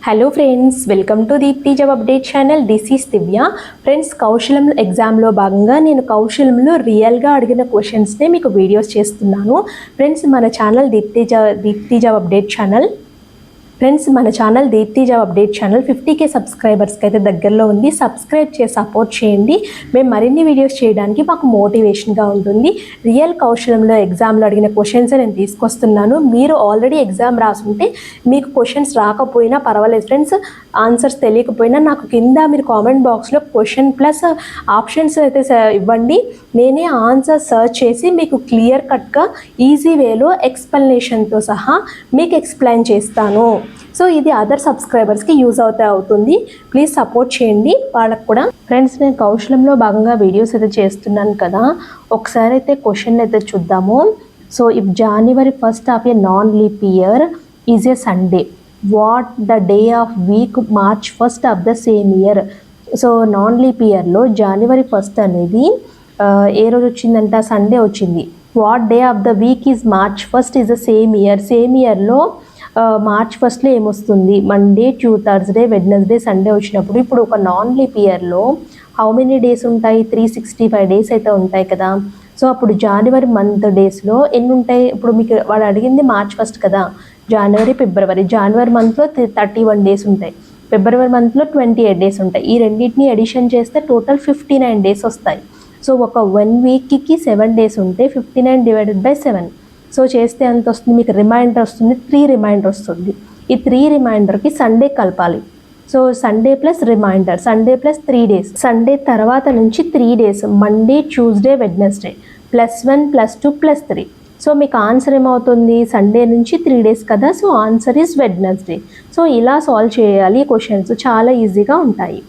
Hello friends, welcome to Deepti job update channel. This is Divya. Friends, Kaushalam ఎగ్జామ్లో భాగంగా నేను కౌశలంలో రియల్గా అడిగిన క్వశ్చన్స్నే మీకు వీడియోస్ చేస్తున్నాను. ఫ్రెండ్స్, మన channel Deepti job update channel. Friends, మన channel Deepti job update channel 50K సబ్స్క్రైబర్స్కి అయితే దగ్గరలో ఉంది. సబ్స్క్రైబ్ చేసి సపోర్ట్ చేయండి. మేము మరిన్ని వీడియోస్ చేయడానికి మాకు మోటివేషన్గా ఉంటుంది. రియల్ కౌశలంలో ఎగ్జామ్లో అడిగిన క్వశ్చన్స్ నేను తీసుకొస్తున్నాను. మీరు ఆల్రెడీ ఎగ్జామ్ రాసుంటే మీకు క్వశ్చన్స్ రాకపోయినా పర్వాలేదు ఫ్రెండ్స్, ఆన్సర్స్ తెలియకపోయినా నాకు కింద మీరు కామెంట్ బాక్స్లో క్వశ్చన్ ప్లస్ ఆప్షన్స్ అయితే ఇవ్వండి. నేనే ఆన్సర్ సర్చ్ చేసి మీకు క్లియర్ కట్గా ఈజీ వేలో ఎక్స్ప్లెనేషన్తో సహా మీకు ఎక్స్ప్లెయిన్ చేస్తాను. సో ఇది అదర్ సబ్స్క్రైబర్స్కి యూజ్ అవుతుంది. ప్లీజ్ సపోర్ట్ చేయండి వాళ్ళకు కూడా. ఫ్రెండ్స్, నేను కౌశలంలో భాగంగా వీడియోస్ అయితే చేస్తున్నాను కదా, ఒకసారి అయితే క్వశ్చన్ అయితే చూద్దాము. So if January 1st of A non leap year is a Sunday, what the day of week March 1st of the same year. So non leap ఇయర్లో January 1st అనేది ఏ రోజు వచ్చిందంట? సండే వచ్చింది. What day of the week is March 1st is the same year. Same ఇయర్లో March 1st ఏమొస్తుంది? Monday, Thursday, Wednesday, Sunday వచ్చినప్పుడు ఇప్పుడు ఒక నాన్ లీప్ ఇయర్లో హౌ మెనీ డేస్ ఉంటాయి? 365 డేస్ అయితే ఉంటాయి కదా. సో అప్పుడు జనవరి మంత్ డేస్లో ఎన్ని ఉంటాయి? ఇప్పుడు మీకు వాడు అడిగింది March 1st కదా, జనవరి, ఫిబ్రవరి. జనవరి మంత్లో 31 డేస్ ఉంటాయి, ఫిబ్రవరి మంత్లో 28 డేస్ ఉంటాయి. ఈ రెండింటిని ఎడిషన్ చేస్తే టోటల్ 59 డేస్ వస్తాయి. సో ఒక 1 వీక్కి 7 డేస్ ఉంటే 59 డివైడెడ్ బై 7. సో చేస్తే ఎంత వస్తుంది? మీకు రిమైండర్ వస్తుంది, 3 రిమైండర్ వస్తుంది. ఈ 3 రిమైండర్కి సండే కలపాలి. So Sunday plus remainder, Sunday plus 3 days, Sunday తర్వాత నుంచి 3 days, Monday, Tuesday, Wednesday, +1 +2 +3. So మీకు ఆన్సర్ ఏమవుతుంది? సండే నుంచి 3 డేస్ కదా, so answer is Wednesday. So ఇలా సాల్వ్ చేయాలి క్వశ్చన్స్, చాలా ఈజీగా ఉంటాయి.